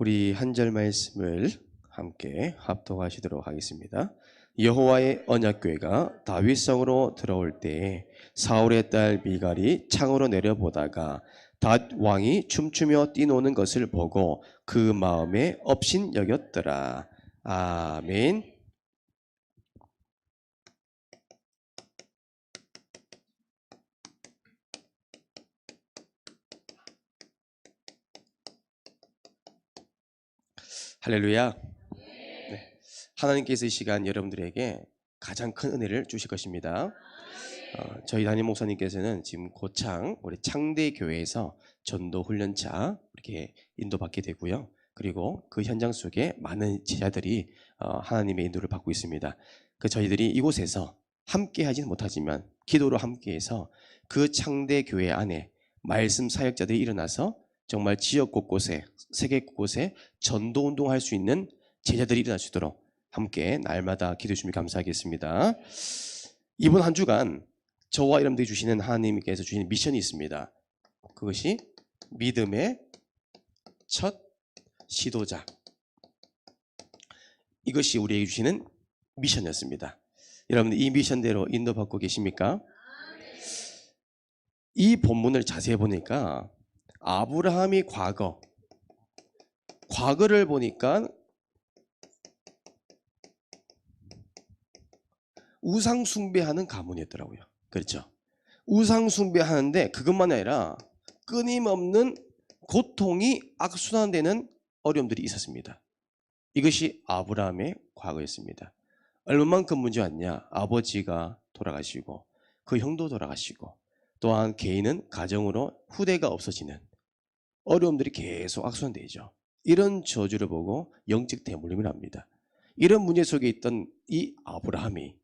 우리 한 절 말씀을 함께 합독하시도록 하겠습니다. 여호와의 언약궤가 다윗성으로 들어올 때에 사울의 딸 미갈이 창으로 내려보다가 닷 왕이 춤추며 뛰노는 것을 보고 그 마음에 업신여겼더라. 아멘. 할렐루야. 네. 하나님께서 이 시간 여러분들에게 가장 큰 은혜를 주실 것입니다. 저희 담임 목사님께서는 지금 고창 우리 창대교회에서 전도 훈련차 이렇게 인도받게 되고요. 그리고 그 현장 속에 많은 제자들이 하나님의 인도를 받고 있습니다. 저희들이 이곳에서 함께 하지는 못하지만 기도로 함께해서 그 창대교회 안에 말씀 사역자들이 일어나서 정말 지역 곳곳에 세계 곳곳에 전도 운동할 수 있는 제자들이 일어날 수 있도록 함께 날마다 기도해 주시면 감사하겠습니다. 이번 한 주간 저와 여러분들이 주시는 하나님께서 주시는 미션이 있습니다. 그것이 믿음의 첫 시도자. 이것이 우리에게 주시는 미션이었습니다. 여러분들 이 미션대로 인도받고 계십니까? 이 본문을 자세히 보니까 아브라함이 과거를 보니까 우상 숭배하는 가문이었더라고요. 그렇죠? 우상 숭배하는데 그것만 아니라 끊임없는 고통이 악순환되는 어려움들이 있었습니다. 이것이 아브라함의 과거였습니다. 얼마만큼 문제 왔냐? 아버지가 돌아가시고 그 형도 돌아가시고 또한 개인은 가정으로 후대가 없어지는 어려움들이 계속 악순환되죠. 이런 저주를 보고 영적 대물림을 합니다. 이런 문제 속에 있던 이 아브라함이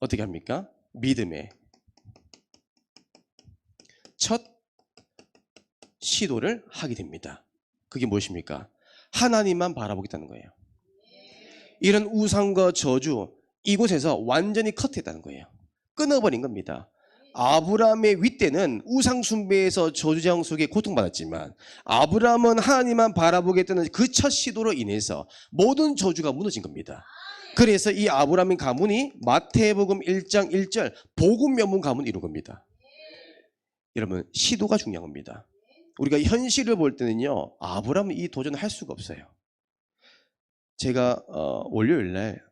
어떻게 합니까? 믿음의 첫 시도를 하게 됩니다. 그게 무엇입니까? 하나님만 바라보겠다는 거예요. 이런 우상과 저주 이곳에서 완전히 컷했다는 거예요. 끊어버린 겁니다. 아브라함의 윗대는 우상 숭배에서 저주장 속에 고통받았지만 아브라함은 하나님만 바라보겠다는 그 첫 시도로 인해서 모든 저주가 무너진 겁니다. 그래서 이 아브라함의 가문이 마태복음 1장 1절 복음 명문 가문을 이룬 겁니다. 여러분 시도가 중요한 겁니다. 우리가 현실을 볼 때는요 아브라함은 이 도전을 할 수가 없어요. 제가 월요일 날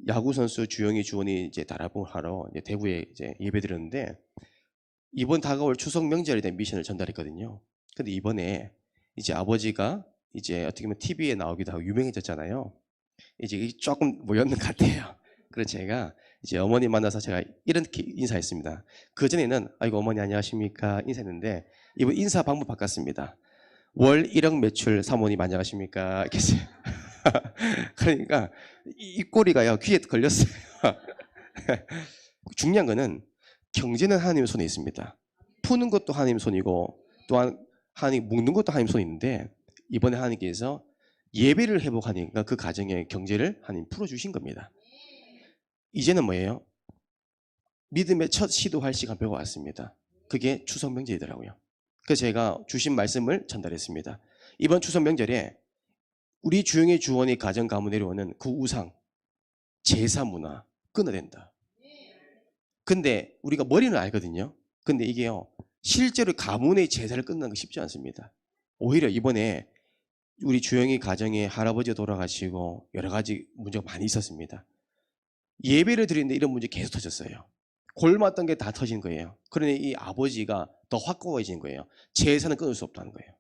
야구 선수 주영이 주원이 이제 다락봉을 하러 이제 대구에 이제 예배드렸는데 이번 다가올 추석 명절에 대한 미션을 전달했거든요. 근데 이번에 이제 아버지가 이제 어떻게 보면 TV에 나오기도 하고 유명해졌잖아요. 이제 조금 모였는 것 같아요. 그래서 제가 이제 어머니 만나서 제가 이렇게 인사했습니다. 그전에는 아이고 어머니 안녕하십니까 인사했는데 이번 인사 방법 바꿨습니다. 월 1억 매출 사모님 안녕하십니까 이렇게 했어요. 그러니까 이 꼴이가요 귀에 걸렸어요. 중요한 거는 경제는 하나님의 손에 있습니다. 푸는 것도 하나님 손이고 또한 하나님 묶는 것도 하나님 손에 있는데 이번에 하나님께서 예배를 회복하니까 그 가정의 경제를 하나님 풀어주신 겁니다. 이제는 뭐예요? 믿음의 첫 시도할 시간표가 왔습니다. 그게 추석 명절이더라고요. 그래서 제가 주신 말씀을 전달했습니다. 이번 추석 명절에 우리 주영의 주원이 가정 가문에 내려오는 그 우상, 제사 문화 끊어야 된다. 근데 우리가 머리는 알거든요. 근데 이게요. 실제로 가문의 제사를 끊는 거 쉽지 않습니다. 오히려 이번에 우리 주영이 가정에 할아버지가 돌아가시고 여러 가지 문제가 많이 있었습니다. 예배를 드리는데 이런 문제 계속 터졌어요. 골맞던 게 다 터진 거예요. 그러니 이 아버지가 더 확고해진 거예요. 제사는 끊을 수 없다는 거예요.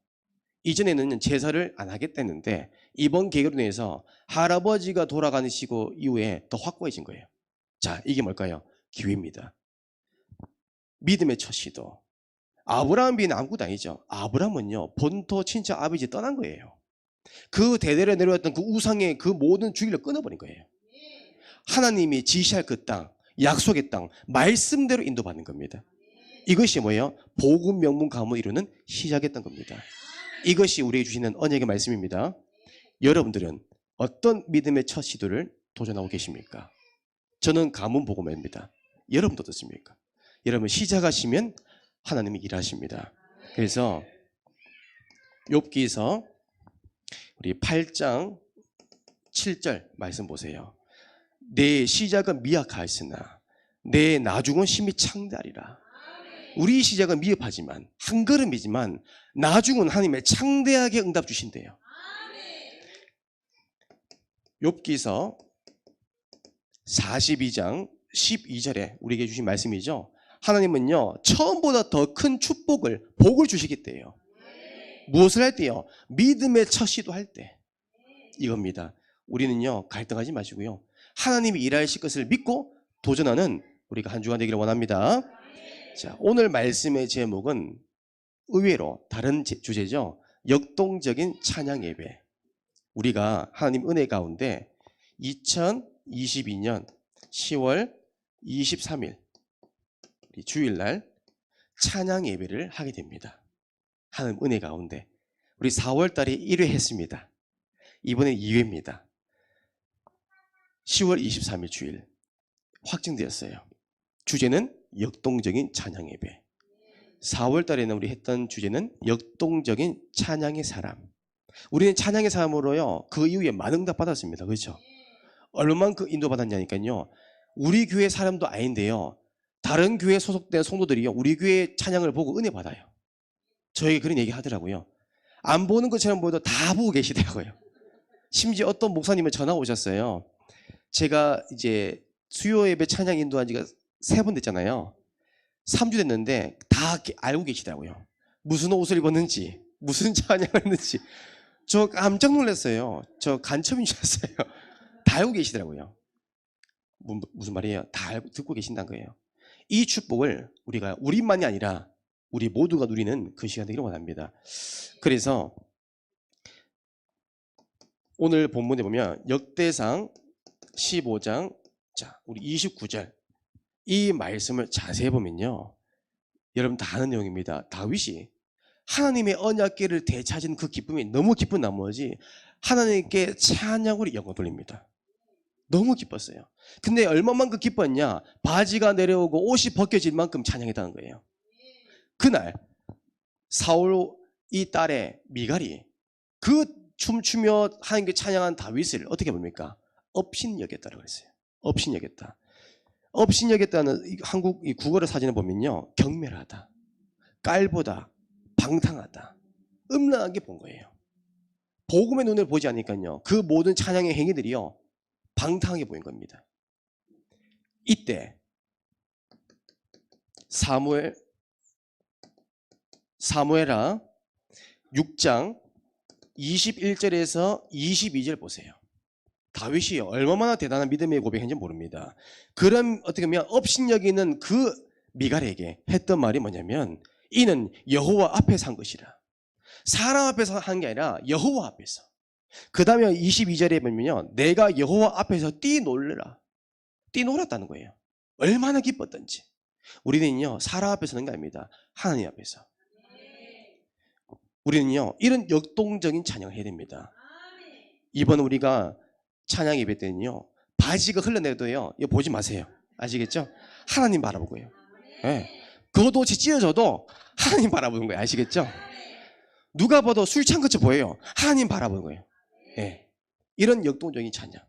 이전에는 제사를 안 하겠다는데 이번 계기로 인해서 할아버지가 돌아가시고 이후에 더 확고해진 거예요. 자, 이게 뭘까요? 기회입니다. 믿음의 첫 시도. 아브라함 비는 아무것도 아니죠. 아브라함은요 본토 친척 아버지 떠난 거예요. 그 대대로 내려왔던 그 우상의 그 모든 주기를 끊어버린 거예요. 하나님이 지시할 그 땅, 약속의 땅, 말씀대로 인도받는 겁니다. 이것이 뭐예요? 복음 명문 가문을 이루는 시작했던 겁니다. 이것이 우리에게 주시는 언약의 말씀입니다. 여러분들은 어떤 믿음의 첫 시도를 도전하고 계십니까? 저는 가문 복음입니다. 여러분도 어떻습니까? 여러분 시작하시면 하나님이 일하십니다. 그래서 욥기서 우리 8장 7절 말씀 보세요. 내 시작은 미약하였으나 내 나중은 심히 창대하리라. 우리 시작은 미흡하지만 한 걸음이지만 나중은 하나님의 창대하게 응답 주신대요. 욥기서 42장 12절에 우리에게 주신 말씀이죠. 하나님은요 처음보다 더 큰 축복을 복을 주시겠대요. 무엇을 할 때요? 믿음의 첫 시도할 때 이겁니다. 우리는요 갈등하지 마시고요 하나님이 일하실 것을 믿고 도전하는 우리가 한 주간 되기를 원합니다. 자, 오늘 말씀의 제목은 의외로 다른 주제죠. 역동적인 찬양 예배. 우리가 하나님 은혜 가운데 2022년 10월 23일 주일날 찬양 예배를 하게 됩니다. 하나님 은혜 가운데 우리 4월 달에 1회 했습니다. 이번에 2회입니다. 10월 23일 주일 확정되었어요. 주제는 역동적인 찬양 예배. 4월 달에는 우리 했던 주제는 역동적인 찬양의 사람. 우리는 찬양의 사람으로요 그 이후에 많은 응답 받았습니다. 그렇죠? 얼마만큼 인도받았냐니까요. 우리 교회 사람도 아닌데요 다른 교회 소속된 성도들이요 우리 교회 찬양을 보고 은혜 받아요. 저에게 그런 얘기 하더라고요. 안 보는 것처럼 보여도 다 보고 계시더라고요. 심지어 어떤 목사님은 전화 오셨어요. 제가 이제 수요 예배 찬양 인도한 지가 3번 됐잖아요. 3주 됐는데 다 알고 계시더라고요. 무슨 옷을 입었는지 무슨 찬양을 했는지. 저 깜짝 놀랐어요. 저 간첩인 줄 알았어요. 다 알고 계시더라고요. 무슨 말이에요? 다 알고 듣고 계신다는 거예요. 이 축복을 우리가 우리만이 아니라 우리 모두가 누리는 그 시간 되기를 원합니다. 그래서 오늘 본문에 보면 역대상 15장 자 우리 29절 이 말씀을 자세히 보면요 여러분 다 아는 내용입니다. 다윗이 하나님의 언약궤를 되찾은 그 기쁨이 너무 기쁜 나머지 하나님께 찬양으로 영광 돌립니다. 너무 기뻤어요. 근데 얼마만큼 기뻤냐? 바지가 내려오고 옷이 벗겨질 만큼 찬양했다는 거예요. 그날 사울 이 딸의 미갈이 그 춤추며 하나님께 찬양한 다윗을 어떻게 봅니까? 업신여겼다라고 했어요. 업신여겼다. 업신여겼다는 한국 이 국어를 사진을 보면요 경멸하다, 깔보다, 방탕하다, 음란하게 본 거예요. 복음의 눈을 보지 않으니까요 그 모든 찬양의 행위들이요 방탕하게 보인 겁니다. 이때 사무엘하 6장 21절에서 22절 보세요. 다윗이 얼마나 대단한 믿음의 고백인지 모릅니다. 그럼 어떻게 보면 업신여기는 그 미갈에게 했던 말이 뭐냐면 이는 여호와 앞에서 한 것이라. 사람 앞에서 한 게 아니라 여호와 앞에서. 그 다음에 22절에 보면요 내가 여호와 앞에서 뛰놀라. 뛰놀았다는 거예요. 얼마나 기뻤던지. 우리는요 사람 앞에서 하는 게 아닙니다. 하나님 앞에서. 우리는요 이런 역동적인 찬양을 해야 됩니다. 이번 우리가 찬양 예배 때는요 바지가 흘러내도요 이거 보지 마세요. 아시겠죠? 하나님 바라보고요. 네. 겉옷이 찢어져도 하나님 바라보는 거예요. 아시겠죠? 누가 봐도 술 취한 것처럼 보여요. 하나님 바라보는 거예요. 네. 이런 역동적인 찬양.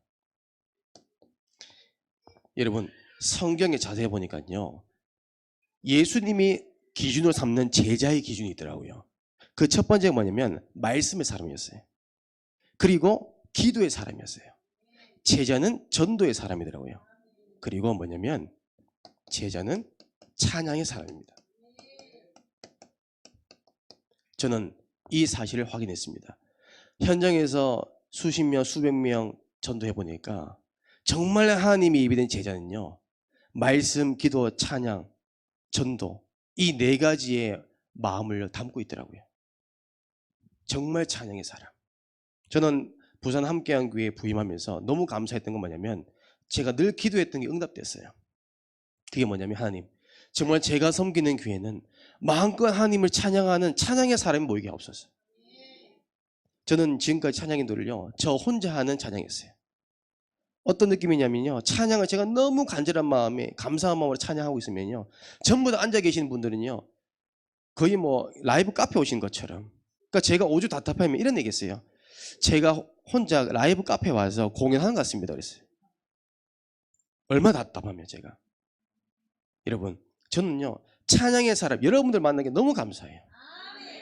여러분 성경에 자세히 보니까요 예수님이 기준으로 삼는 제자의 기준이 있더라고요. 그 첫 번째가 뭐냐면 말씀의 사람이었어요. 그리고 기도의 사람이었어요. 제자는 전도의 사람이더라고요. 그리고 뭐냐면 제자는 찬양의 사람입니다. 저는 이 사실을 확인했습니다. 현장에서 수십 명, 수백 명 전도해 보니까 정말 하나님이 예비된 제자는요 말씀, 기도, 찬양, 전도 이 4가지의 마음을 담고 있더라고요. 정말 찬양의 사람. 저는 부산 함께한 교회에 부임하면서 너무 감사했던 건 뭐냐면 제가 늘 기도했던 게 응답됐어요. 그게 뭐냐면 하나님 정말 제가 섬기는 교회는 마음껏 하나님을 찬양하는 찬양의 사람이 모이게 하옵소서. 저는 지금까지 찬양 인도를요 저 혼자 하는 찬양이었어요. 어떤 느낌이냐면요 찬양을 제가 너무 간절한 마음에 감사한 마음으로 찬양하고 있으면요 전부 다 앉아 계시는 분들은요 거의 뭐 라이브 카페 오신 것처럼 그러니까 제가 오죽 답답하면 이런 얘기했어요. 제가 혼자 라이브 카페 와서 공연하는 것 같습니다. 그랬어요. 얼마나 답답하면 제가. 여러분, 저는요, 찬양의 사람, 여러분들 만나는 게 너무 감사해요.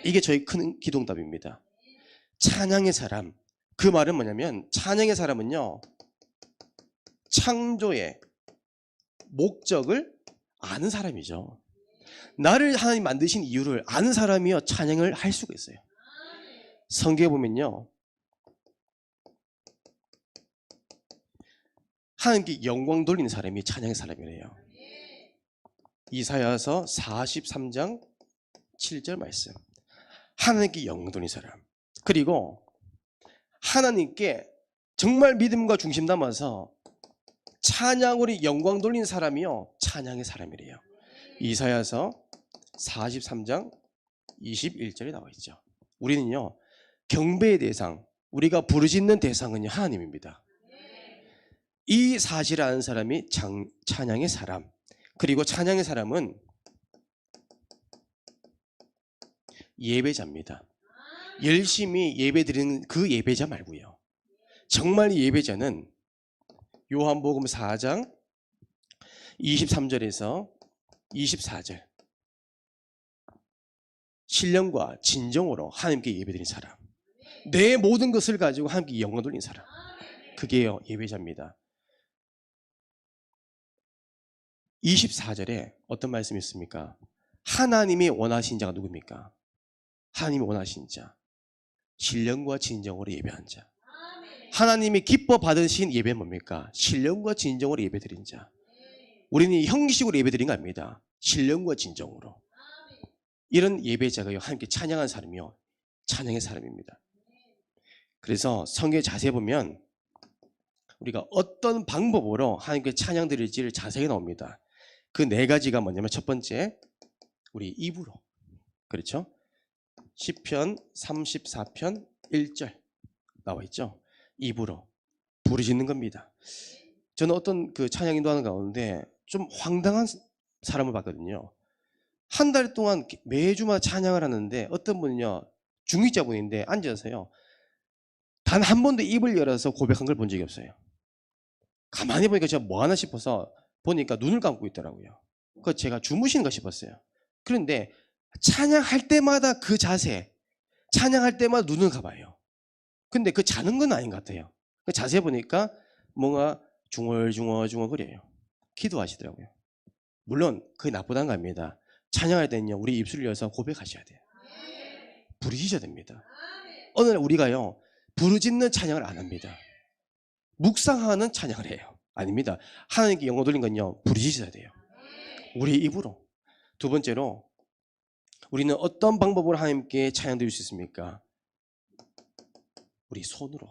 이게 저희 큰 기도응답입니다. 찬양의 사람. 그 말은 뭐냐면, 찬양의 사람은요, 창조의 목적을 아는 사람이죠. 나를 하나님 만드신 이유를 아는 사람이요, 찬양을 할 수가 있어요. 성경에 보면요, 하나님께 영광 돌리는 사람이 찬양의 사람이래요. 이사야서 43장 7절 말씀. 하나님께 영광 돌리는 사람. 그리고 하나님께 정말 믿음과 중심 담아서 찬양으로 영광 돌리는 사람이요, 찬양의 사람이래요. 이사야서 43장 21절에 나와 있죠. 우리는요, 경배의 대상, 우리가 부르짖는 대상은요, 하나님입니다. 이 사실을 아는 사람이 찬양의 사람. 그리고 찬양의 사람은 예배자입니다. 열심히 예배 드리는 그 예배자 말고요. 정말 이 예배자는 요한복음 4장 23절에서 24절. 신령과 진정으로 하나님께 예배드린 사람. 내 모든 것을 가지고 하나님께 영광 돌린 사람. 그게요, 예배자입니다. 24절에 어떤 말씀이 있습니까? 하나님이 원하신 자가 누굽니까? 하나님이 원하신 자. 신령과 진정으로 예배한 자. 하나님이 기뻐 받으신 예배는 뭡니까? 신령과 진정으로 예배드린 자. 우리는 형식으로 예배드린 거 아닙니다. 신령과 진정으로. 이런 예배자가요, 하나님께 찬양한 사람이요, 찬양의 사람입니다. 그래서 성경에 자세히 보면 우리가 어떤 방법으로 하나님께 찬양 드릴지를 자세히 나옵니다. 그 네 가지가 뭐냐면, 첫 번째, 우리 입으로. 그렇죠? 시편 34편 1절 나와 있죠? 입으로 부르짖는 겁니다. 저는 어떤 그 찬양 인도하는 가운데 좀 황당한 사람을 봤거든요. 한 달 동안 매주마다 찬양을 하는데, 어떤 분은요, 중위자분인데 앉아서요, 단 한 번도 입을 열어서 고백한 걸 본 적이 없어요. 가만히 보니까 제가 뭐 하나 싶어서 보니까 눈을 감고 있더라고요. 그래서 제가 주무시는가 싶었어요. 그런데 찬양할 때마다 그 자세, 찬양할 때마다 눈을 감아요. 근데 그 자는 건 아닌 것 같아요. 자세히 보니까 뭔가 중얼중얼 거려요. 기도하시더라고요. 물론 그게 나쁘다는 거 아닙니다. 찬양할 때는요, 우리 입술을 열어서 고백하셔야 돼요. 부르짖어야 됩니다. 어느 날 우리가요, 부르짖는 찬양을 안 합니다. 묵상하는 찬양을 해요. 아닙니다. 하나님께 영광 돌린 건요, 부르짖어야 돼요. 우리 입으로. 두 번째로, 우리는 어떤 방법으로 하나님께 찬양 드릴 수 있습니까? 우리 손으로.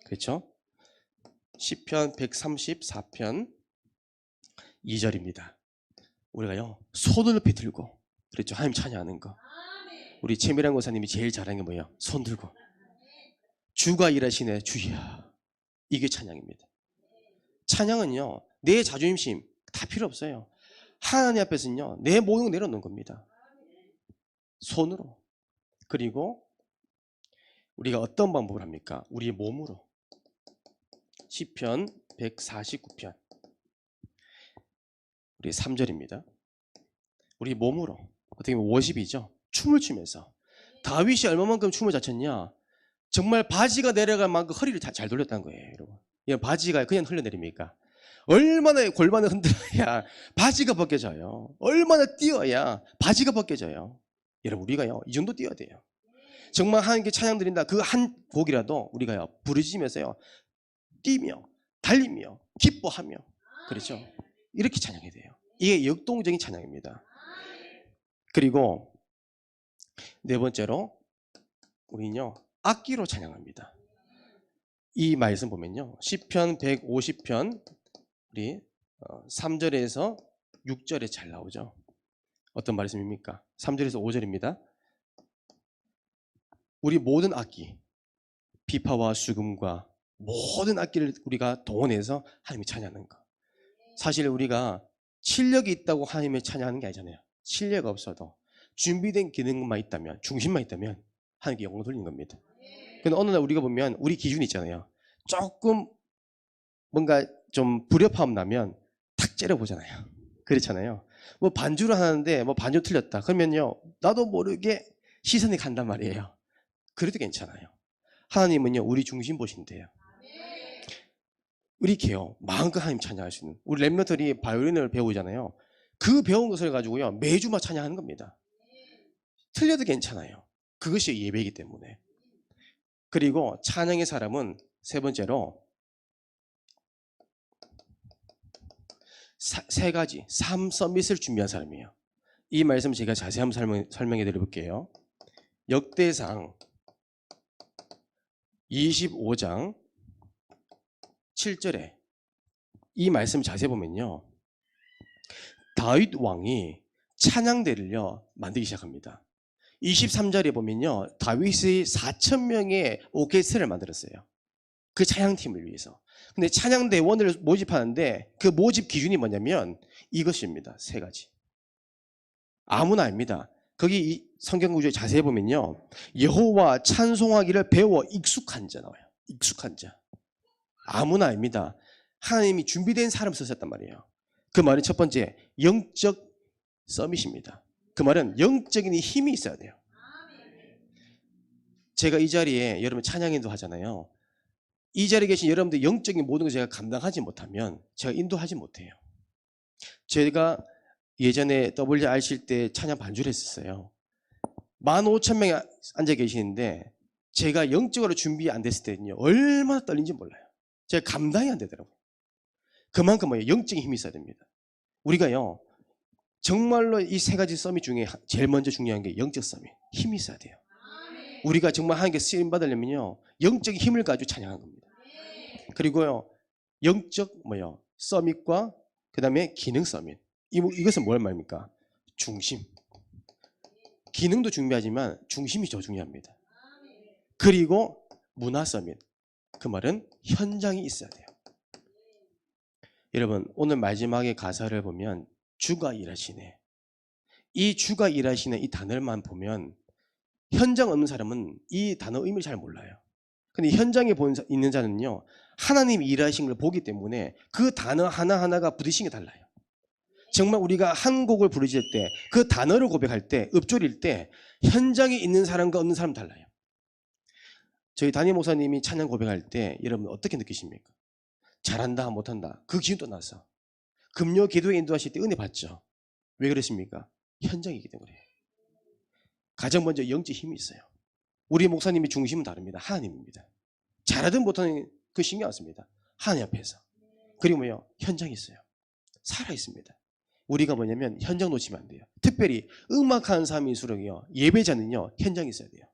그렇죠? 시편 134편 2절입니다. 우리가요, 손을 높이 들고, 그렇죠? 하나님 찬양하는 거. 우리 최미란 고사님이 제일 잘하는 게 뭐예요? 손 들고. 주가 일하시네, 주야. 이게 찬양입니다. 찬양은요, 내 자존심 다 필요 없어요. 하나님 앞에서는요, 내 모든 걸 내려놓는 겁니다. 손으로. 그리고 우리가 어떤 방법을 합니까? 우리 몸으로. 시편 149편 우리 3절입니다. 우리 몸으로. 어떻게 보면 워십이죠. 춤을 추면서. 다윗이 얼마만큼 춤을 잘 췄냐? 정말 바지가 내려갈 만큼 허리를 잘 돌렸다는 거예요, 여러분. 바지가 그냥 흘러내립니까? 얼마나 골반을 흔들어야 바지가 벗겨져요. 얼마나 뛰어야 바지가 벗겨져요. 여러분, 우리가요, 이 정도 뛰어야 돼요. 정말 하나님께 찬양 드린다, 그 한 곡이라도 우리가요, 부르짖으면서요, 뛰며 달리며 기뻐하며, 그렇죠? 이렇게 찬양해야 돼요. 이게 역동적인 찬양입니다. 그리고 네 번째로, 우리는요, 악기로 찬양합니다. 이 말씀 보면요, 시편 150편 우리 3절에서 6절에 잘 나오죠. 어떤 말씀입니까? 3절에서 5절입니다. 우리 모든 악기, 비파와 수금과 모든 악기를 우리가 동원해서 하나님을 찬양하는 거. 사실 우리가 실력이 있다고 하나님을 찬양하는 게 아니잖아요. 실력 없어도 준비된 기능만 있다면, 중심만 있다면 하나님께 영광 돌리는 겁니다. 근데 어느 날 우리가 보면 우리 기준이 있잖아요. 조금 뭔가 좀 불협화음 나면 탁 째려보잖아요. 그렇잖아요. 뭐 반주를 하는데 뭐 반주 틀렸다. 그러면요. 나도 모르게 시선이 간단 말이에요. 그래도 괜찮아요. 하나님은요. 우리 중심 보신대요. 우리 개요. 마음껏 하나님 찬양할 수 있는. 우리 랩런들이 바이올린을 배우잖아요. 그 배운 것을 가지고요. 매주마다 찬양하는 겁니다. 틀려도 괜찮아요. 그것이 예배이기 때문에. 그리고 찬양의 사람은 세 번째로 세 가지 3서밋을 준비한 사람이에요. 이 말씀 제가 자세히 한번 설명해 드려볼게요. 역대상 25장 7절에 이 말씀 자세히 보면요. 다윗 왕이 찬양대를요 만들기 시작합니다. 23절에 보면요. 다윗이 4,000명의 오케스트라를 만들었어요. 그 찬양팀을 위해서. 근데 찬양대원을 모집하는데 그 모집 기준이 뭐냐면 이것입니다. 세 가지. 아무나 아닙니다. 거기 이 성경 구조에 자세히 보면요. 여호와 찬송하기를 배워 익숙한 자 나와요. 익숙한 자. 아무나 아닙니다. 하나님이 준비된 사람 쓰셨단 말이에요. 그 말은 첫 번째 영적 서밋입니다. 그 말은 영적인 힘이 있어야 돼요. 제가 이 자리에 여러분 찬양인도 하잖아요. 이 자리에 계신 여러분들 영적인 모든 걸 제가 감당하지 못하면 제가 인도하지 못해요. 제가 예전에 WRC 때 찬양 반주를 했었어요. 15,000명이 앉아 계시는데 제가 영적으로 준비 안 됐을 때는요. 얼마나 떨린지 몰라요. 제가 감당이 안 되더라고요. 그만큼 뭐예요? 영적인 힘이 있어야 됩니다. 우리가요. 정말로 이 세 가지 서밋 중에 제일 먼저 중요한 게 영적 서밋. 힘이 있어야 돼요. 우리가 정말 하나님께 쓰임 받으려면요. 영적인 힘을 가지고 찬양하는 겁니다. 그리고요. 영적 서밋과 그다음에 기능 서밋. 이것은 뭘 말입니까? 중심. 기능도 중요하지만 중심이 더 중요합니다. 그리고 문화 서밋. 그 말은 현장이 있어야 돼요. 여러분 오늘 마지막에 가사를 보면 주가 일하시네. 이 주가 일하시는 이 단어만 보면 현장 없는 사람은 이 단어 의미를 잘 몰라요. 근데 현장에 있는 자는요. 하나님이 일하신 걸 보기 때문에 그 단어 하나하나가 부딪히는 게 달라요. 정말 우리가 한 곡을 부르실 때 그 단어를 고백할 때 읊조릴 때 현장에 있는 사람과 없는 사람 달라요. 저희 담임 목사님이 찬양 고백할 때 여러분 어떻게 느끼십니까? 잘한다 못한다 그 기준 떠나서 금요 기도에 인도하실 때 은혜 받죠. 왜 그러십니까? 현장이기 때문에. 가장 먼저 영적 힘이 있어요. 우리 목사님의 중심은 다릅니다. 하나님입니다. 잘하든 못하든 그 신경 안 씁니다. 하나님 앞에서. 그리고 현장이 있어요. 살아있습니다. 우리가 뭐냐면 현장 놓치면 안 돼요. 특별히 음악하는 사람일수록요. 예배자는요. 현장이 있어야 돼요.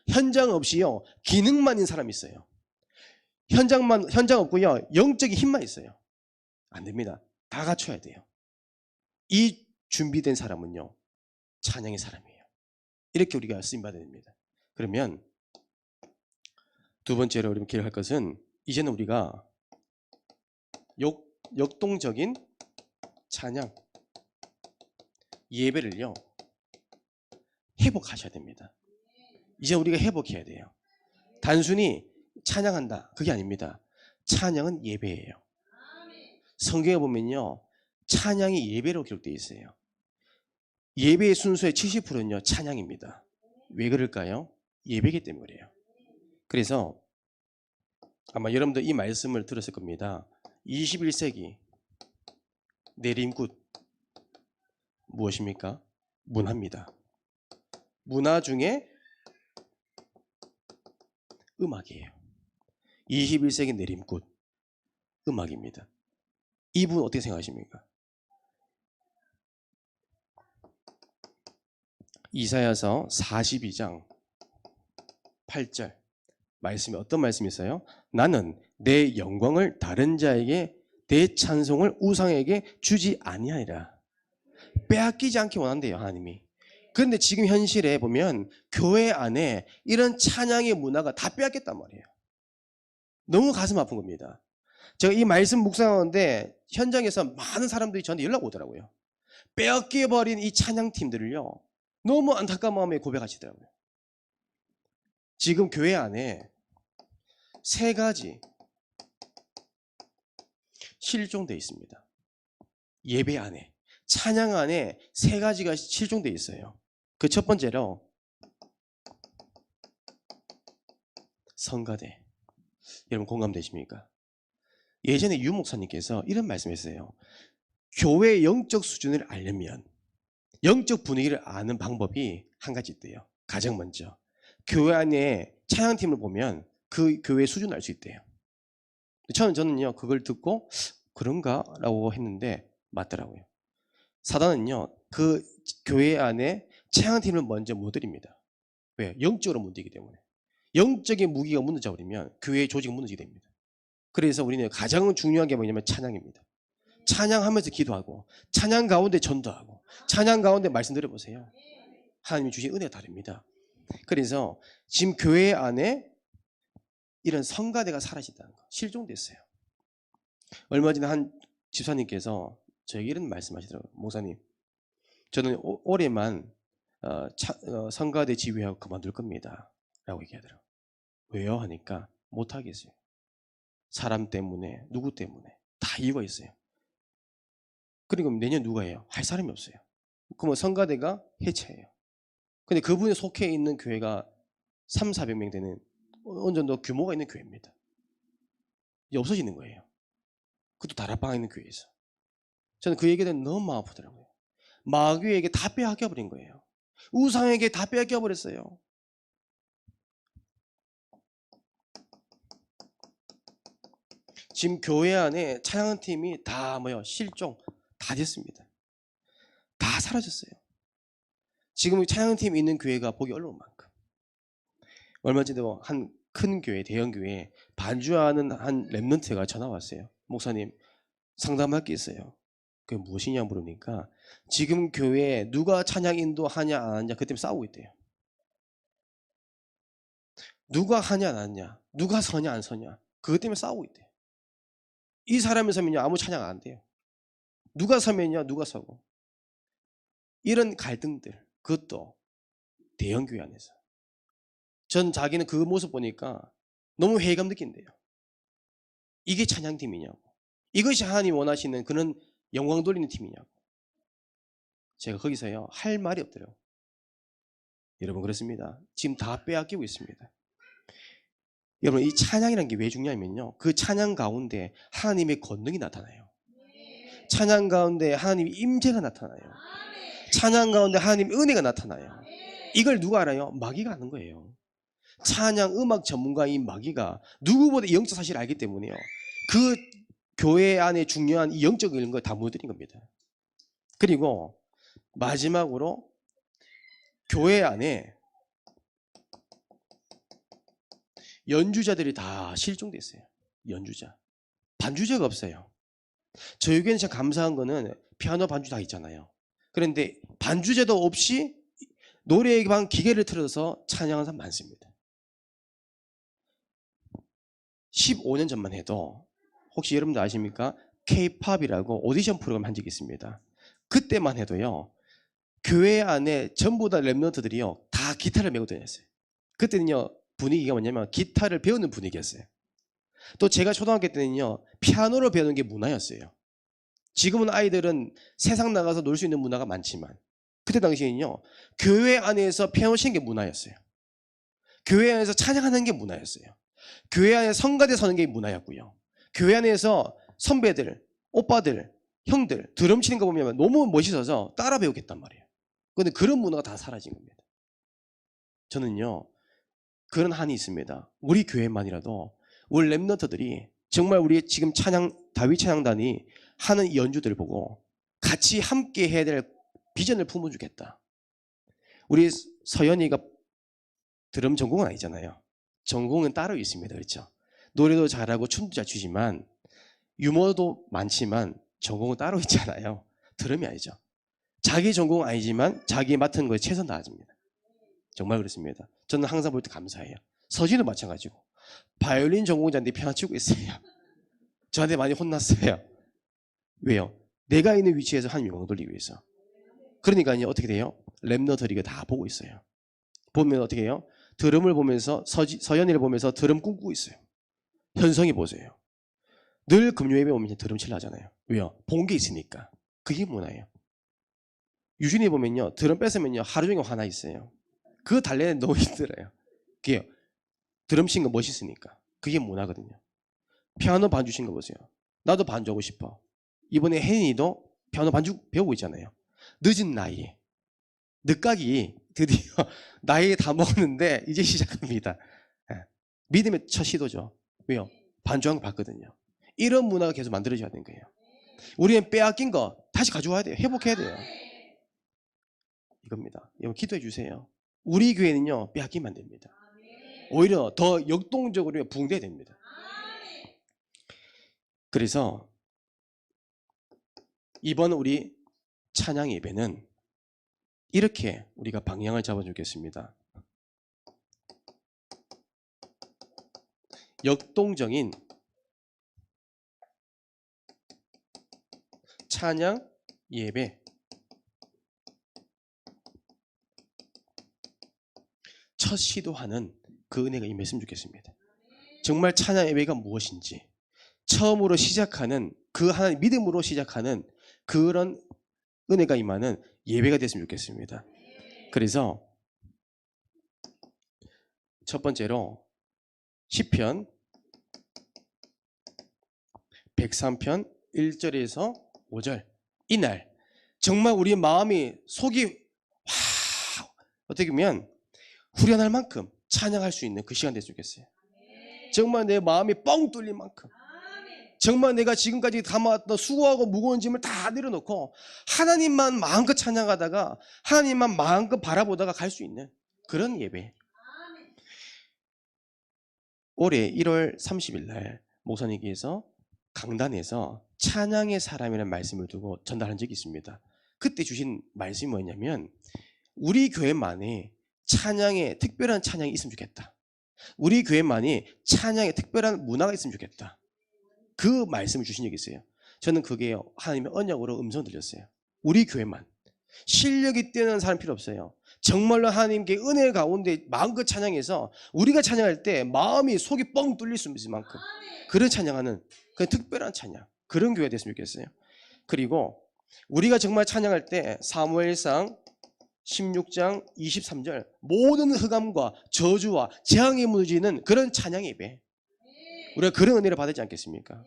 현장 없이요. 기능만 있는 사람이 있어요. 현장 없고요. 영적인 힘만 있어요. 안 됩니다. 다 갖춰야 돼요. 이 준비된 사람은요. 찬양의 사람이에요. 이렇게 우리가 쓰임받아야 됩니다. 그러면 두 번째로 우리가 기록할 것은 이제는 우리가 역동적인 찬양 예배를요. 회복하셔야 됩니다. 이제 우리가 회복해야 돼요. 단순히 찬양한다 그게 아닙니다. 찬양은 예배예요. 성경에 보면요. 찬양이 예배로 기록되어 있어요. 예배의 순서의 70%는요. 찬양입니다. 왜 그럴까요? 예배이기 때문에 그래요. 그래서 아마 여러분들 이 말씀을 들었을 겁니다. 21세기 내림굿 무엇입니까? 문화입니다. 문화 중에 음악이에요. 21세기 내림굿 음악입니다. 이분 어떻게 생각하십니까? 이사야서 42장 8절 말씀이 어떤 말씀이 있어요? 나는 내 영광을 다른 자에게 내 찬송을 우상에게 주지 아니하리라. 빼앗기지 않게 원한대요 하나님이. 그런데 지금 현실에 보면 교회 안에 이런 찬양의 문화가 다 빼앗겼단 말이에요. 너무 가슴 아픈 겁니다. 제가 이 말씀 묵상하는데 현장에서 많은 사람들이 저한테 연락 오더라고요. 빼앗겨버린 이 찬양팀들을요. 너무 안타까운 마음에 고백하시더라고요. 지금 교회 안에 세 가지 실종되어 있습니다. 예배 안에, 찬양 안에 세 가지가 실종되어 있어요. 그 첫 번째로 성가대. 여러분 공감되십니까? 예전에 유 목사님께서 이런 말씀했어요. 교회의 영적 수준을 알려면 영적 분위기를 아는 방법이 한 가지 있대요. 가장 먼저 교회 안에 찬양팀을 보면 그 교회의 수준을 알 수 있대요. 저는요 그걸 듣고 그런가? 라고 했는데 맞더라고요. 사단은요 그 교회 안에 찬양팀을 먼저 무너뜨립니다. 왜? 영적으로 무너지기 때문에. 영적인 무기가 무너져 버리면 교회의 조직이 무너지게 됩니다. 그래서 우리는 가장 중요한 게 뭐냐면 찬양입니다. 찬양하면서 기도하고 찬양 가운데 전도하고 찬양 가운데 말씀 드려보세요. 하나님이 주신 은혜가 다릅니다. 그래서 지금 교회 안에 이런 성가대가 사라진다는 거, 실종됐어요. 얼마 전에 한 집사님께서 저에게 이런 말씀하시더라고요. 목사님, 저는 올해만 성가대 지휘하고 그만둘 겁니다. 라고 얘기하더라고요. 왜요? 하니까 못하겠어요. 사람 때문에, 누구 때문에 다 이유가 있어요. 그리고 내년 누가 해요? 할 사람이 없어요. 그러면 성가대가 해체해요. 근데 그분이 속해 있는 교회가 300~400명 되는 어느 정도 규모가 있는 교회입니다. 이제 없어지는 거예요. 그것도 다락방에 있는 교회에서. 저는 그 얘기에 대해 너무 마음 아프더라고요. 마귀에게 다 빼앗겨버린 거예요. 우상에게 다 빼앗겨버렸어요. 지금 교회 안에 찬양팀이 다 실종 다 됐습니다. 다 사라졌어요. 지금 찬양팀이 있는 교회가 보기 어려운 만큼. 얼마 전에도 한 큰 교회, 대형 교회에 반주하는 한 랩런트가 전화 왔어요. 목사님, 상담할 게 있어요. 그게 무엇이냐 물으니까 지금 교회에 누가 찬양 인도하냐 안 하냐 그 때문에 싸우고 있대요. 누가 하냐 안 하냐, 누가 서냐 안 서냐 그것 때문에 싸우고 있대요. 이 사람이 서면요 아무 찬양 안 돼요. 누가 서면요 누가 서고. 이런 갈등들, 그것도 대형 교회 안에서. 전 자기는 그 모습 보니까 너무 회의감 느낀대요. 이게 찬양팀이냐고. 이것이 하나님 원하시는 그런 영광 돌리는 팀이냐고. 제가 거기서요 할 말이 없더라고요. 여러분 그렇습니다. 지금 다 빼앗기고 있습니다. 여러분 이 찬양이라는 게 왜 중요하면요 그 찬양 가운데 하나님의 권능이 나타나요. 찬양 가운데 하나님의 임재가 나타나요. 찬양 가운데 하나님의 은혜가 나타나요. 이걸 누가 알아요? 마귀가 아는 거예요. 찬양 음악 전문가인 마귀가 누구보다 영적 사실을 알기 때문에요 그 교회 안에 중요한 이 영적인 걸 다 무너뜨린 겁니다. 그리고 마지막으로 교회 안에 연주자들이 다 실종됐어요. 연주자. 반주자가 없어요. 저희 교회는 참 감사한 거는 피아노 반주 다 있잖아요. 그런데 반주자도 없이 노래방 기계를 틀어서 찬양하는 사람 많습니다. 15년 전만 해도 혹시 여러분들 아십니까? K-팝이라고 오디션 프로그램 한 적이 있습니다. 그때만 해도요 교회 안에 전부 다 랩런트들이요 다 기타를 메고 다녔어요. 그때는요 분위기가 뭐냐면 기타를 배우는 분위기였어요. 또 제가 초등학교 때는요 피아노를 배우는 게 문화였어요. 지금은 아이들은 세상 나가서 놀 수 있는 문화가 많지만 그때 당시에는요 교회 안에서 피아노 치는 게 문화였어요. 교회 안에서 찬양하는 게 문화였어요. 교회 안에 성가대 서는 게 문화였고요. 교회 안에서 선배들, 오빠들, 형들 드럼 치는 거 보면 너무 멋있어서 따라 배우겠단 말이에요. 그런데 그런 문화가 다 사라진 겁니다. 저는요 그런 한이 있습니다. 우리 교회만이라도 우리 랩런트들이 정말 우리 지금 찬양 다윗 찬양단이 하는 연주들을 보고 같이 함께 해야 될 비전을 품어주겠다. 우리 서연이가 드럼 전공은 아니잖아요. 전공은 따로 있습니다. 그렇죠? 노래도 잘하고 춤도 잘 추지만 유머도 많지만 전공은 따로 있잖아요. 드럼이 아니죠. 자기 전공은 아니지만 자기 맡은 거에 최선 다합니다. 정말 그렇습니다. 저는 항상 볼 때 감사해요. 서진도 마찬가지고 바이올린 전공자인데 피아노 치고 있어요. 저한테 많이 혼났어요. 왜요? 내가 있는 위치에서 하나님 영광 돌리기 위해서. 그러니까요 어떻게 돼요? 랩너들이 다 보고 있어요. 보면 어떻게 해요? 드럼을 보면서 서연이를 보면서 드럼 꿈꾸고 있어요. 현성이 보세요. 늘 금요 예배 오면 드럼 칠라 하잖아요. 왜요? 본 게 있으니까. 그게 문화예요. 유준이 보면요. 드럼 뺏으면요. 하루 종일 화나 있어요. 그 달래는 너무 힘들어요. 그게 드럼 친 거 멋있으니까. 그게 문화거든요. 피아노 반주 친 거 보세요. 나도 반주하고 싶어. 이번에 혜인이도 피아노 반주 배우고 있잖아요. 늦은 나이에. 늦가기 드디어 나이 다 먹었는데 이제 시작합니다. 믿음의 첫 시도죠. 왜요? 반주한 거 봤거든요. 이런 문화가 계속 만들어져야 되는 거예요. 우리는 빼앗긴 거 다시 가져와야 돼요. 회복해야 돼요. 이겁니다. 여러분 기도해 주세요. 우리 교회는요 빼앗기면 안 됩니다. 오히려 더 역동적으로 부흥돼야 됩니다. 그래서 이번 우리 찬양 예배는 이렇게 우리가 방향을 잡아주겠습니다. 역동적인 찬양 예배, 첫 시도하는 그 은혜가 임했으면 좋겠습니다. 정말 찬양 예배가 무엇인지 처음으로 시작하는 그 하나님 믿음으로 시작하는 그런 은혜가 임하는 예배가 됐으면 좋겠습니다. 그래서 첫 번째로 시편 103편 1절에서 5절 이날 정말 우리의 마음이 속이 어떻게 보면 후련할 만큼 찬양할 수 있는 그 시간 됐으면 좋겠어요. 정말 내 마음이 뻥 뚫릴 만큼 정말 내가 지금까지 담아왔던 수고하고 무거운 짐을 다 내려놓고 하나님만 마음껏 찬양하다가 하나님만 마음껏 바라보다가 갈 수 있는 그런 예배. 올해 1월 30일 날 목사님께서 강단에서 찬양의 사람이라는 말씀을 두고 전달한 적이 있습니다. 그때 주신 말씀이 뭐였냐면 우리 교회만에 찬양에 특별한 찬양이 있으면 좋겠다. 우리 교회만이 찬양에 특별한 문화가 있으면 좋겠다. 그 말씀을 주신 적이 있어요. 저는 그게 하나님의 언약으로 음성 들렸어요. 우리 교회만. 실력이 뛰어난 사람 필요 없어요. 정말로 하나님께 은혜 가운데 마음껏 찬양해서 우리가 찬양할 때 마음이 속이 뻥 뚫릴 수 있을 만큼 그런 찬양하는 그 특별한 찬양, 그런 교회가 됐으면 좋겠어요. 그리고 우리가 정말 찬양할 때 사무엘상 16장 23절 모든 흑암과 저주와 재앙이 무너지는 그런 찬양 예배, 우리가 그런 은혜를 받지 않겠습니까?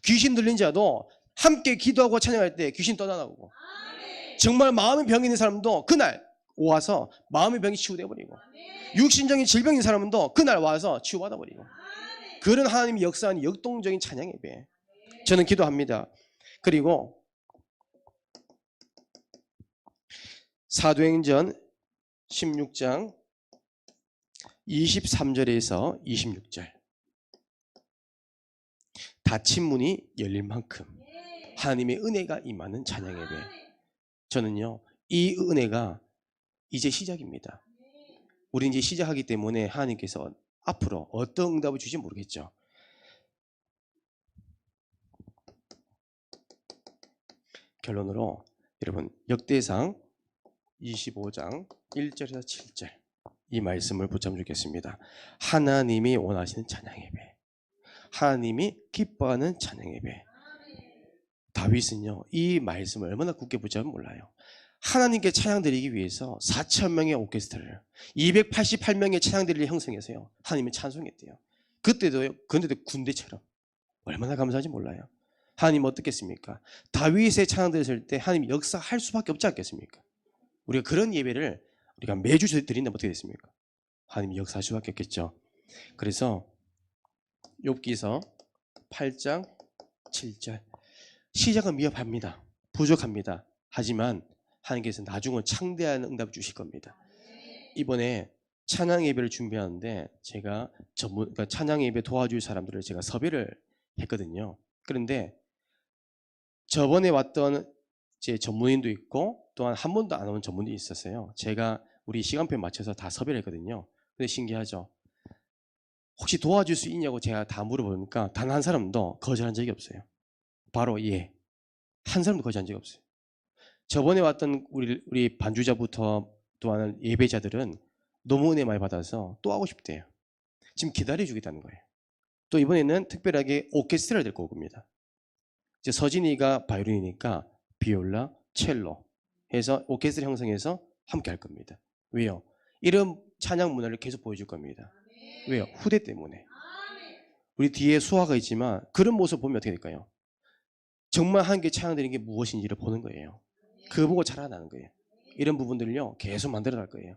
귀신 들린 자도 함께 기도하고 찬양할 때 귀신 떠나가고 정말 마음의 병이 있는 사람도 그날 와서 마음의 병이 치유되어 버리고 육신적인 질병인 사람도 그날 와서 치유받아 버리고 그런 하나님이 역사하는 역동적인 찬양 예배 저는 기도합니다. 그리고 사도행전 16장 23절에서 26절 닫힌 문이 열릴 만큼 하나님의 은혜가 임하는 찬양 예배. 저는요 이 은혜가 이제 시작입니다. 우리 이제 시작하기 때문에 하나님께서 앞으로 어떤 응답을 주실지 모르겠죠. 결론으로 여러분 역대상 25장 1절에서 7절 이 말씀을 붙잡아 주겠습니다. 하나님이 원하시는 찬양 예배, 하나님이 기뻐하는 찬양 예배. 다윗은요 이 말씀을 얼마나 굳게 붙잡으면 몰라요. 하나님께 찬양 드리기 위해서 4,000명의 오케스트라를 288명의 찬양들을 형성해서요 하나님을 찬송했대요. 그때도 군대처럼 얼마나 감사한지 몰라요. 하나님 어떻겠습니까? 다윗의 찬양 들었을 때 하나님 역사할 수밖에 없지 않겠습니까? 우리가 그런 예배를 우리가 매주 드린다면 어떻게 됐습니까? 하나님이 역사할 수밖에 없겠죠. 그래서 욥기서 8장 7절 시작은 미흡합니다. 부족합니다. 하지만 하나님께서 나중은 창대한 응답을 주실 겁니다. 이번에 찬양 예배를 준비하는데 제가 그러니까 찬양 예배 도와줄 사람들을 제가 섭외를 했거든요. 그런데 저번에 왔던 제 전문인도 있고 또한 한 번도 안 온 전문인이 있었어요. 제가 우리 시간표에 맞춰서 다 섭외를 했거든요. 근데 신기하죠. 혹시 도와줄 수 있냐고 제가 다 물어보니까 단 한 사람도 거절한 적이 없어요. 바로 예. 한 사람도 거절한 적이 없어요. 저번에 왔던 우리 반주자부터 또한 예배자들은 너무 은혜 많이 받아서 또 하고 싶대요. 지금 기다려주겠다는 거예요. 또 이번에는 특별하게 오케스트라를 데리고 올 겁니다. 이제 서진이가 바이올린이니까 비올라, 첼로 해서 오케스트라 형성해서 함께 할 겁니다. 왜요? 이런 찬양 문화를 계속 보여줄 겁니다. 왜요? 후대 때문에. 우리 뒤에 수화가 있지만 그런 모습 보면 어떻게 될까요? 정말 하나님께 찬양드리는 게 무엇인지를 보는 거예요. 그거 보고 자라나는 거예요. 이런 부분들을요 계속 만들어 갈 거예요.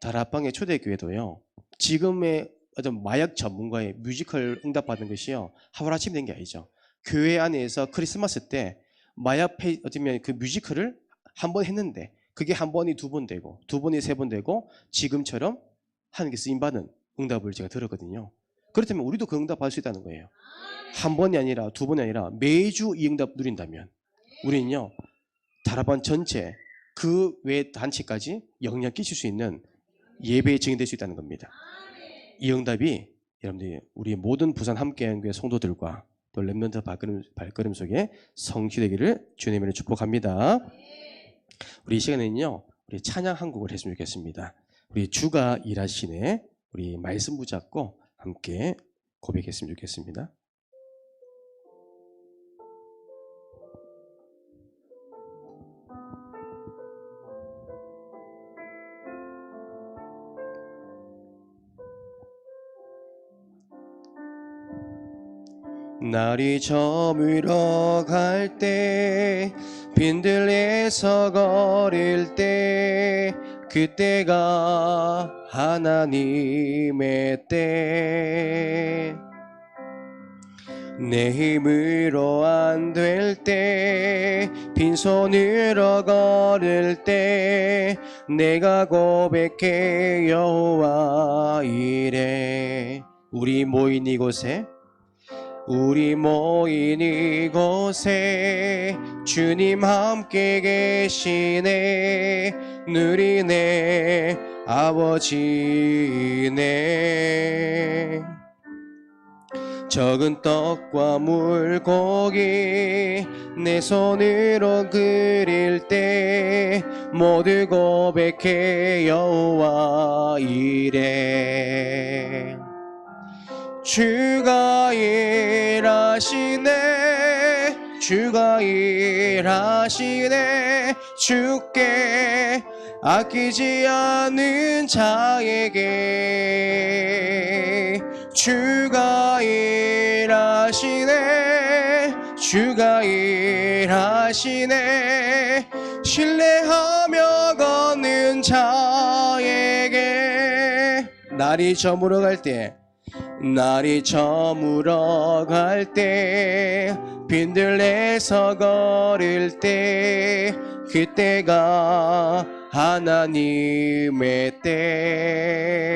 다락방의 초대교회도요 지금의 어떤 마약 전문가의 뮤지컬 응답받은 것이요 하루아침에 된 게 아니죠. 교회 안에서 크리스마스 때 마약 어쩌면 그 뮤지컬을 한 번 했는데 그게 한 번이 두 번 되고 두 번이 세 번 되고 지금처럼 하나님께 쓰임받는 응답을 제가 들었거든요. 그렇다면 우리도 그 응답 받을 수 있다는 거예요. 한 번이 아니라 두 번이 아니라 매주 이 응답 누린다면 우리는요 다락방 전체 그 외 단체까지 영향 끼칠 수 있는 예배에 증인될 수 있다는 겁니다. 이 응답이 여러분들이 우리 모든 부산 함께한교회 성도들과 또 렘넌트 발걸음 속에 성취되기를 주님으로 축복합니다. 우리 이 시간에는요 우리 찬양 한 곡을 했으면 좋겠습니다. 우리 주가 일하시네 우리 말씀 붙잡고 함께 고백했으면 좋겠습니다. 날이 저물어 갈 때 빈들에서 거릴 때 그때가 하나님의 때 내 힘으로 안 될 때 빈손으로 걸을 때 내가 고백해 여호와 이래 우리 모인 이곳에 주님 함께 계시네 누리네 아버지네 적은 떡과 물고기 내 손으로 그릴 때 모두 고백해 여호와 이래 주가 일하시네 주가 일하시네 주께 아끼지 않는 자에게 주가 일하시네 주가 일하시네 신뢰하며 걷는 자에게 날이 저물어 갈 때 빈들에서 걸을 때 그때가 하나님의 때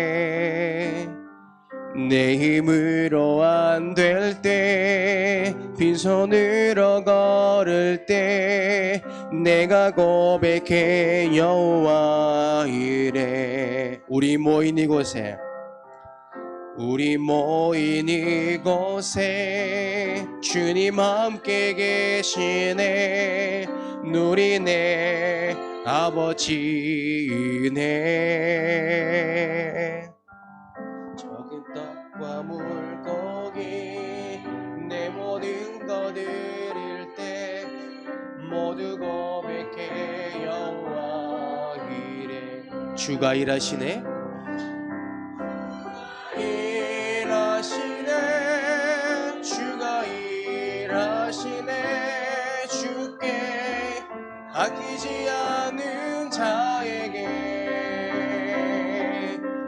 내 힘으로 안 될 때 빈손으로 걸을 때 내가 고백해 여호와 이래 우리 모인 이곳에 주님 함께 계시네 누리네 아버지네 적은 떡과 물고기 내 모든 것 드릴 때 모두 고백해 여호와 이래 주가 일하시네 주가 일하시네 주께 아끼지 않은 자에게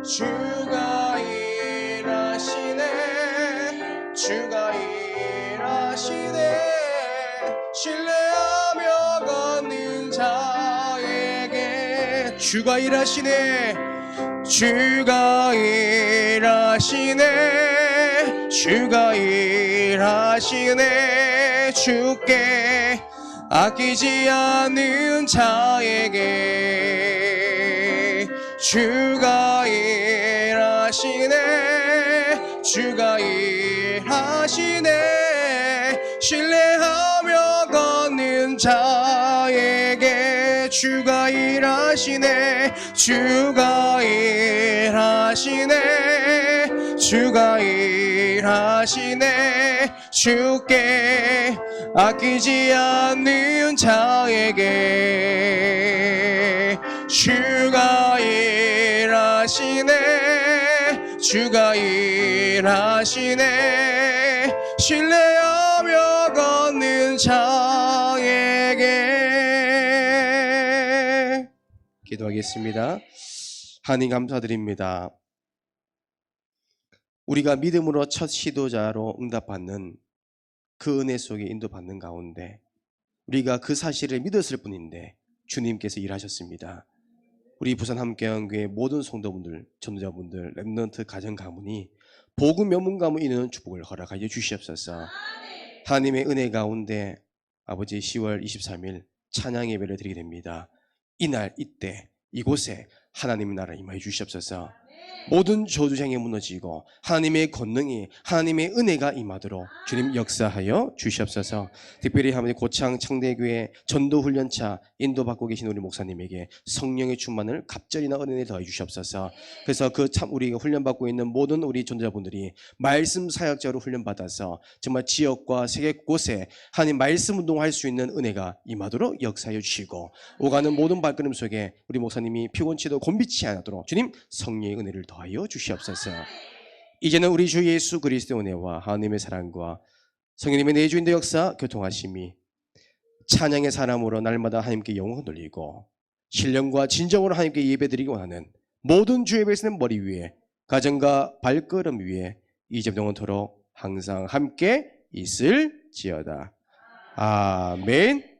주가 일하시네 주가 일하시네 신뢰하며 걷는 자에게 주가 일하시네 주가 일하시네 주가 일하시네 주께 아끼지 않는 자에게 주가 일하시네 주가 일하시네 신뢰하며 걷는 자에게 주가 일하시네 주가 일하시네 주가 일하시네 주께 아끼지 않는 자에게 주가 일하시네 주가 일하시네 신뢰하며 걷는 자에게. 기도하겠습니다. 하나님 감사드립니다. 우리가 믿음으로 첫 시도자로 응답받는 그 은혜 속에 인도받는 가운데 우리가 그 사실을 믿었을 뿐인데 주님께서 일하셨습니다. 우리 부산 함께한교회 모든 성도분들, 전도자분들, 렘넌트 가정 가문이 복음 명문 가문 이루는 축복을 허락하여 주시옵소서. 하나님의 은혜 가운데 아버지 10월 23일 찬양 예배를 드리게 됩니다. 이날 이때 이곳에 하나님의 나라 임하여 주시옵소서. 모든 저주장이 무너지고 하나님의 권능이 하나님의 은혜가 임하도록 주님 역사하여 주시옵소서. 특별히 하나님 고창 창대교회 전도훈련차 인도받고 계신 우리 목사님에게 성령의 충만을 갑절이나 은혜를 더해 주시옵소서. 그래서 그 참 우리가 훈련받고 있는 모든 우리 전도자분들이 말씀 사역자로 훈련받아서 정말 지역과 세계 곳에 하나님 말씀 운동할 수 있는 은혜가 임하도록 역사하여 주시고 오가는 모든 발걸음 속에 우리 목사님이 피곤치도 곤비치 않도록 주님 성령의 은혜를 더하여 주시옵소서. 이제는 우리 주 예수 그리스도의 은혜와 하나님의 사랑과 성령님의 내주인의 역사 교통하심이 찬양의 사람으로 날마다 하나님께 영광을 돌리고 신령과 진정으로 하나님께 예배드리기 원하는 모든 주 예배에 서는 머리 위에 가정과 발걸음 위에 이제부터 영원토록 항상 함께 있을지어다. 아멘.